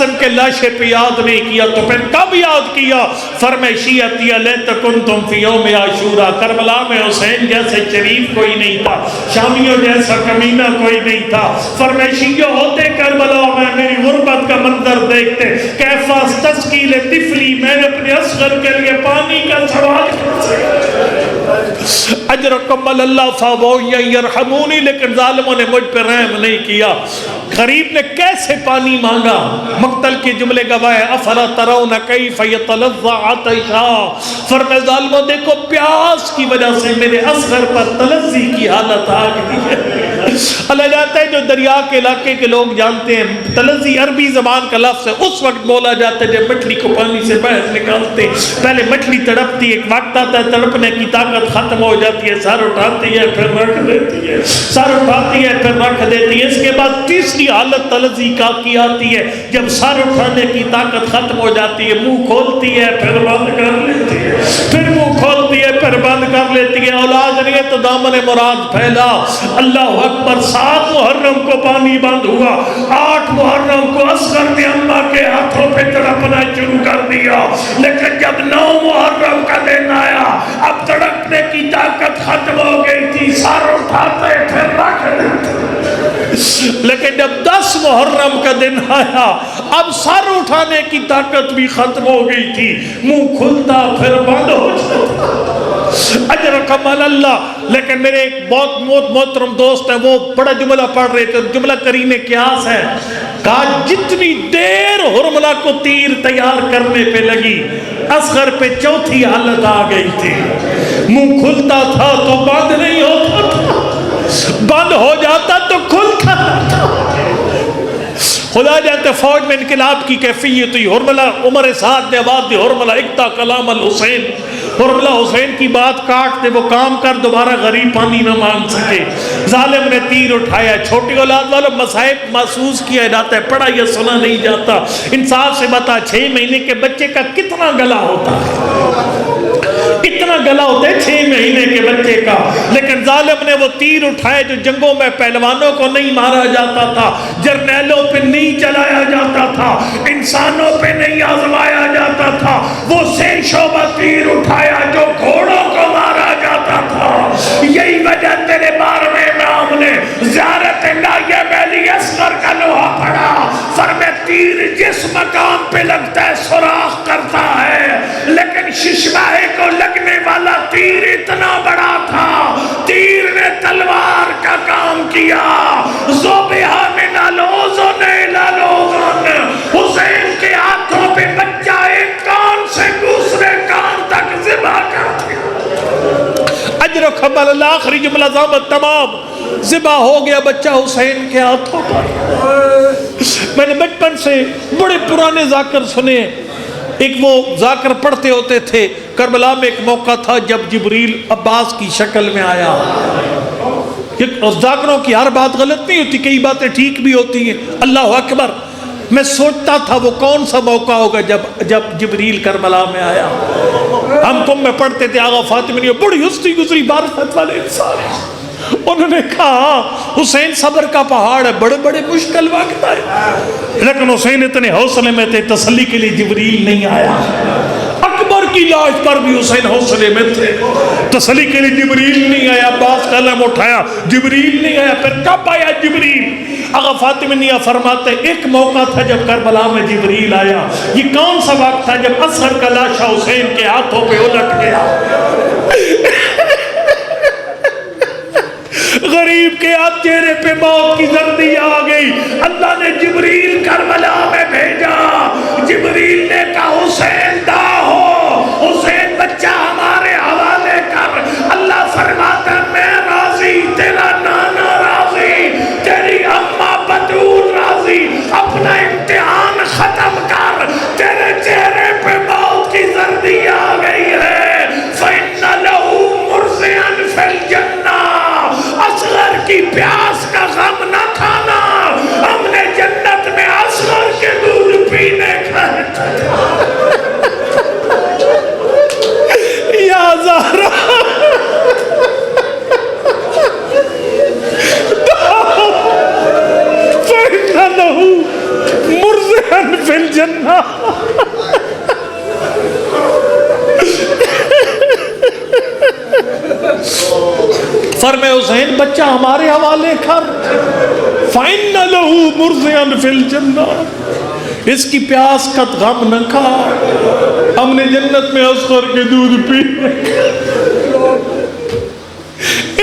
قاسم کے لاشے پہ یاد نہیں کیا تو پھر کب یاد کیا؟ فرمائے شیعتی لیت کنتم فی یوم عاشورا، کربلا میں حسین جیسے شریف کوئی نہیں تھا، شامیوں جیسا کمینہ کوئی نہیں تھا۔ فرمائے شیعہ ہوتے کربلا میں میری غربت کا منظر دیکھتے، کیفا تسکیل طفلی، میں نے اپنے اصغر کے لیے پانی کا سوال اجرکم اللہ فابو یرحمونی، لیکن ظالموں نے مجھ پہ رحم نہیں کیا۔ غریب نے کیسے پانی مانگا؟ مقتل کے جملے گواہ ہے، افلا ترون کیف یتلظى عطشا، فرمائے ظالموں دیکھو پیاس کی وجہ سے میرے اصغر پر تلظی کی حالت آ گئی ہے۔ اللہ جانتا ہے جو دریا کے علاقے کے لوگ جانتے ہیں تلظی عربی زبان کا لفظ ہے، اس وقت بولا جاتا ہے جب مچھلی کو پانی سے باہر نکالتے، پہلے مچھلی تڑپتی ہے، ایک وقت آتا ہے تڑپنے کی طاقت ختم ہو جاتی ہے، سر اٹھاتی ہے پھر رکھ دیتی ہے، سر اٹھاتی ہے پھر رکھ دیتی ہے۔ اس کے بعد تیسری حالت تلظی کی آتی ہے جب سر اٹھانے کی طاقت ختم ہو جاتی ہے، منہ کھولتی ہے پھر بند کر لیتی ہے، پھر منہ کھولتی ہے پھر بند کر لیتی ہے۔ اولاد نہیں ہے تو دامن مراد پھیلا۔ اللہ اکبر، 7 محرم کو پانی بند ہوا، 8 محرم کو اصغر نے اماں کے ہاتھوں پہ تڑپنا شروع کر دیا، لیکن جب 9 محرم کا دن آیا اب تڑپنے کی طاقت ختم ہو گئی تھی، سر اٹھاتے پھر رکھ دیتے۔ لیکن جب 10 محرم کا دن آیا اب سر اٹھانے کی طاقت بھی ختم ہو گئی تھی، منہ کھلتا پھر بند ہو جاتا۔ اجرکم اللہ۔ لیکن میرے ایک بہت محترم دوست ہیں، وہ بڑا جملہ پڑھ رہے تھے، جملہ کریم قیاس ہے، کہا جتنی دیر حرملہ کو تیر تیار کرنے پہ لگی اصغر پہ چوتھی حالت آ گئی تھی، منہ کھلتا تھا تو بند نہیں ہوتا تھا، بند ہو جاتا تو کھلتا تھا۔ خدا جانتے فوج میں انقلاب کی کیفیت ہوئی، حرملہ عمر سعد نے آواز دی، حرملہ اقطع کلام الحسین، حرملہ حسین کی بات کاٹ دے، وہ کام کر دوبارہ غریب پانی نہ مانگ سکے۔ ظالم نے تیر اٹھایا، چھوٹی اولاد والوں مصائب محسوس کیا جاتا ہے، پڑھا یا سنا نہیں جاتا۔ انصاف سے بتا 6 مہینے کے بچے کا کتنا گلا ہوتا ہے؟ کتنا گلا ہوتا ہے 6 مہینے کے بچے کا؟ لیکن ظالم نے وہ تیر اٹھائے جو جنگوں میں پہلوانوں کو نہیں مارا جاتا تھا، جرنیلوں پہ نہیں چلایا جاتا تھا، انسانوں پہ نہیں آزمایا جاتا تھا، وہ سے شعبہ تیر اٹھایا جو گھوڑوں کو مارا جاتا تھا۔ یہی وجہ تیرے 12ویں امام نے زیارت نائیہ ویلی اصغر کا لوہا پڑا، فرمائے تیر جس مقام پہ لگتا ہے سوراخ کرتا ہے، لیکن ششماہے کو لگنے والا تیر اتنا بڑا تھا، تیر نے تلوار کا کام کیا۔ ذوبیہ من الأذن إلى الأذن، حسین کے ہاتھوں پہ بچہ ایک کان سے دوسرے کان تک ذبح کر دیا۔ اجرکم اللہ۔ آخری جملہ ضابط تمام، ذبح ہو گیا بچہ حسین کے ہاتھوں پر۔ میں نے بچپن سے بڑے پرانے ذاکر سنے، ایک وہ ذاکر پڑھتے ہوتے تھے، کربلا میں ایک موقع تھا جب جبریل عباس کی شکل میں آیا۔ ذاکروں کی ہر بات غلط نہیں ہوتی، کئی باتیں ٹھیک بھی ہوتی ہیں۔ اللہ اکبر، میں سوچتا تھا وہ کون سا موقع ہوگا جب جبریل کربلا میں آیا۔ ہم تم میں پڑھتے تھے آغا فاطمی، بڑی ہستی گزری بارفت والے انسان، انہوں نے کہا حسین صبر کا پہاڑ ہے، بڑے بڑے مشکل وقت آئے، لیکن حسین اتنے حوصلے میں تھے، تسلی کے لیے جبریل نہیں آیا۔ اکبر کی لاش پر بھی حسین حوصلے میں تھے، تسلی کے لیے جبریل نہیں آیا۔ عباس قلم اٹھایا، جبریل نہیں آیا۔ پھر کب آیا جبریل؟ آغا فاطمی فرماتے ایک موقع تھا جب کربلا میں جبریل آیا۔ یہ کون سا وقت تھا؟ جب اصغر کا لاشا حسین کے ہاتھوں پہ الٹ گیا، غریب کے ہاتھ چہرے پہ موت کی زردی آ گئی۔ اللہ نے جبریل کربلا میں بھیجا، جبریل نے کہا حسین دا ہو، حسین بچہ ہمارے حوالے کر۔ اللہ فرماتا ہے میں راضی، تیرا نانا راضی، تیری اماں بطول راضی، اپنا امتحان ختم کر، تیرے چہرے پہ موت کی زردی آ گئی ہے۔ فَإِنَّ لَهُ مُرْضِعًا فِي الْجَنَّةِ، اصغر کی پیاس کا غم نہ کھانا، ہم نے جنت میں اصغر کے دودھ پینے کا یا زہرا فَإِنَّ لَهُ مُرْضِعًا فِي الجنہ. فرمائے حسین بچہ ہمارے حوالے کر. فَإِنَّ لَهُ مُرْضِعًا فِي الْجَنَّةِ، اس کی پیاس کا غم نہ کھا، ہم نے جنت میں اصغر کے دودھ پی.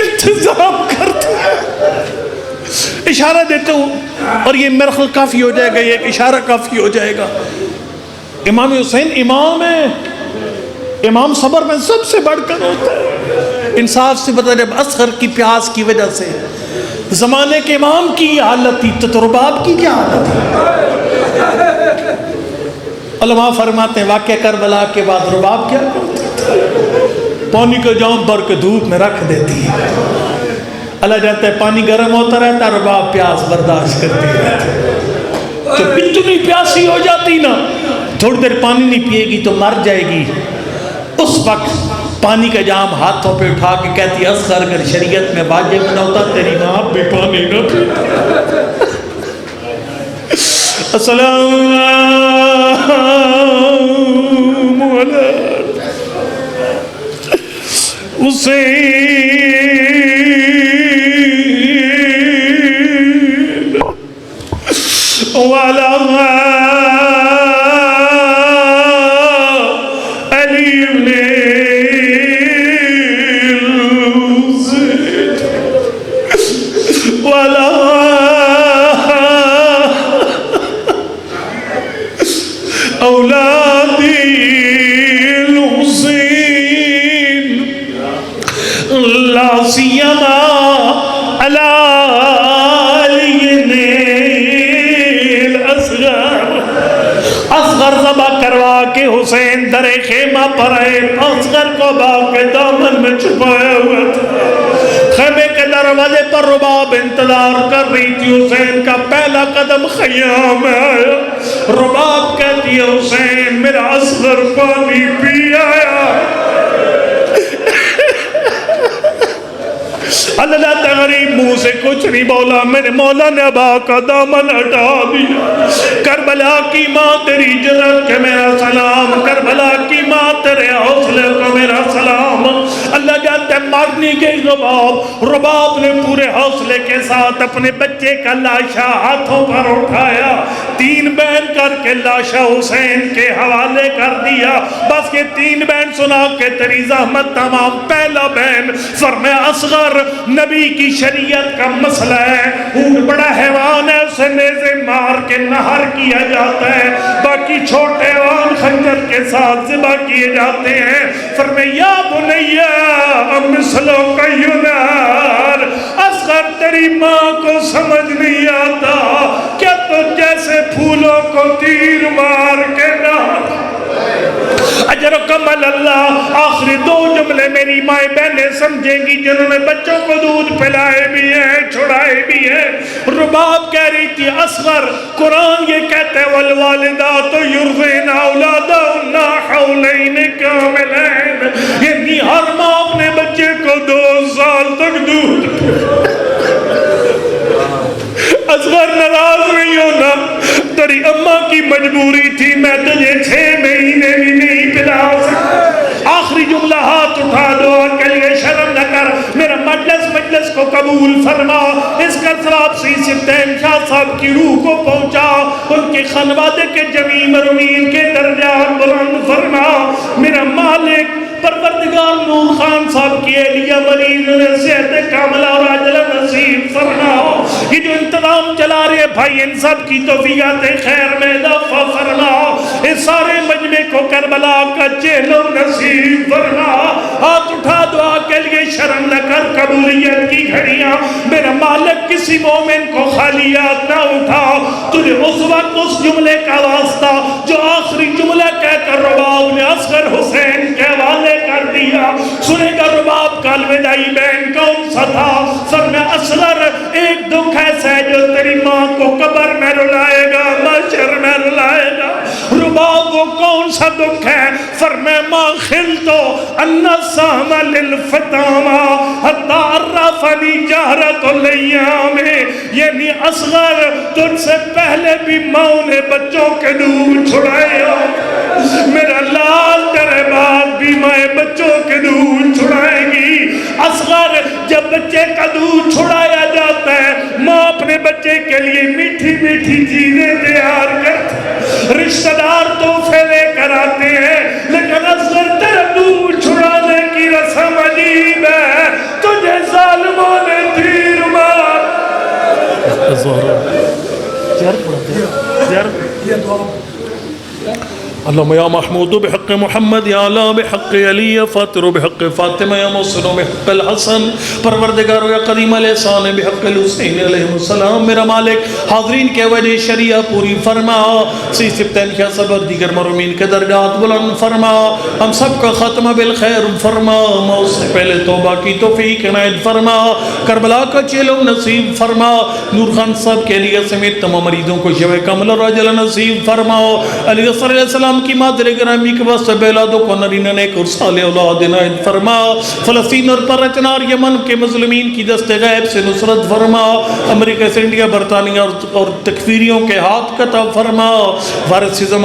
انتظام کرتا ہے. اشارہ دیتا ہوں اور یہ میرا خیال کافی ہو جائے گا، یہ ایک اشارہ کافی ہو جائے گا. امام حسین امام ہے، امام صبر میں سب سے بڑھ کر ہوتا ہے. انصاف سے بتا جب اصغر کی پیاس کی وجہ سے زمانے کے امام کی حالت تھی تو رباب کی کیا حالت تھی؟ علماء فرماتے ہیں واقعہ کربلا کے بعد رباب کیا کرتی تھی؟ پانی کا جام بھر کے دھوپ میں رکھ دیتی ہے. اللہ جانتا ہے پانی گرم ہوتا رہتا ہے، رباب پیاس برداشت کرتی رہتی. جب اتنی پیاسی ہو جاتی نا تھوڑی دیر پانی نہیں پیے گی تو مر جائے گی. اس وقت پانی کا جام ہاتھوں پہ اٹھا کے کہتی اصغر اگر شریعت میں واجب نہ ہوتا تیری ماں بھی پانی نہ پیتی. السلام علیکم حسین والا حسین در خیمہ پر آئے، اصغر کو باغ کے دامن میں چھپایا ہوا تھا. خیمے کے دروازے پر رباب انتظار کر رہی تھی. حسین کا پہلا قدم خیام میں آیا. رباب کہتی ہے حسین میرا اصغر پانی پی آیا. اللہ تغریب منہ سے کچھ نہیں بولا. میرے مولا نے ابا کا دامن ہٹا دیا. کربلا کی ماں تیری جرات کے میرا سلام، کربلا کی ماں تیرے حوصلے کو میرا سلام. اللہ جانتے مارنی گئی رباب. رباب نے پورے حوصلے کے ساتھ اپنے بچے کا لاشا ہاتھوں پر اٹھایا، 3 بین کر کے لاشا حسین کے حوالے کر دیا. بس یہ 3 بین سنا کے تیری زحمت تمام. پہلا بین فرمایا اصغر نبی کی شریعت کا مسئلہ ہے، اونٹ بڑا حیوان ہے اسے نیزے مار کے نہر کیا جاتا ہے، باقی چھوٹے حیوان خنجر کے ساتھ ذبح کیے جاتے ہیں. فرمایا یا بنیا مثلو کا ینار، اصغر تیری ماں کو سمجھ نہیں آتا کیا تو جیسے پھولوں کو تیر مار کے نہر. اجر و کمل اللہ. آخری 2 جملے میری مائیں بہنیں سمجھیں گی جنہوں نے بچوں کو دودھ پلائے بھی ہیں چھڑائے بھی ہیں. رباب کہہ رہی تھی اصغر قرآن یہ کہتے ہیں والوالدات یرضعن اولادہن حولین کاملین، یعنی ہر ماں اپنے بچے کو 2 سال تک دودھ. اصغر ناراض نہیں ہونا، تیری اماں کی مجبوری تھی، میں تجھے 6 مہینے بھی نہیں پلا سکتا. آخری جملہ ہاتھ اٹھا دعا کے لیے شرم نہ کر. میرا مجلس کو قبول فرما. اس کا ثواب سیدتین شاہ صاحب کی روح کو پہنچا، ان کے خانوادے کے جمیع مرمین کے درجات بلند فرما. میرا مالک پروردگار نور خان صاحب کی اہلیہ مریض نے صحت کاملہ اور عاجلہ نصیب فرماؤ. یہ جو انتظام چلا رہے بھائی ان سب کی توفیقات خیر میں اضافہ فرماؤ. اس سارے مجمع کو کربلا کا چہلو نصیب فرما. ہاتھ اٹھا دعا کے لیے شرم نہ کر، قبولیت کی گھڑیاں. میرا مالک کسی مومن کو خالیات نہ اٹھاؤ. تجھے اس وقت اس جملے کا واسطہ جو آخری جملہ کہہ کر رباب نے اصغر حسین کے حوالے کر دیا. سنے گا رباب کا الوداعی بین کون سا تھا؟ فرمایا اصغر ایک دکھ ایسا ہے جو تیری ماں کو قبر میں رلائے گا، محشر میں رلائے گا. رباب وہ کون سا دکھ ہے؟ فرمایا ما خلتو ان سام للفتاما حتی عرفنی جہرت الیام، یعنی اصغر تجھ سے پہلے بھی ماں نے بچوں کے دودھ چھڑائے ہو، میرا لال تیرے بعد بھی ماں بچوں کے دودھ چھڑائے گی۔ اصغر جب بچے کا دودھ چھڑایا جاتا ہے ماں اپنے بچے کے لیے میٹھی میٹھی چیزیں تیار کرتے، رشتہ دار تحفے لے کر آتے ہیں، لیکن اصغر تیرا دودھ چھڑانے کی رسم عجیب ہے، تجھے ظالموں نے تیر مار۔ اللهم يا محمود بحق محمد يا اعلى بحق علی فاطر بحق فاطمہ یا محسن بحق الحسن، پروردگار یا قدیم الاحسان بحق الحسین علیہ السلام۔ میرا مالک حاضرین کے وجہ شریعہ پوری فرما، سبتین کیا صبر دیگر مرمین کے درجات بلند فرما، ہم سب کا ختمہ بالخیر فرما، موت سے پہلے توبہ کی توفیق عنایت فرما، کربلا کا چیلو نصیب فرما، نور خان صاحب کے لیے سمیت تمام مریضوں کو شفا کاملہ راجل نصیب فرماؤ، علی صلی اللہ علیہ وسلم کی مادر گرامی کے واسطے بے اولادوں کو نرینہ نیک اور صالح اولاد عنایت فرما، فلسطین اور پرچن اور یمن کے مظلومین کی دست غیب سے نصرت فرما، امریکہ سے انڈیا برطانیہ اور تکفیریوں کے ہاتھ قطع فرما، فارسی زمان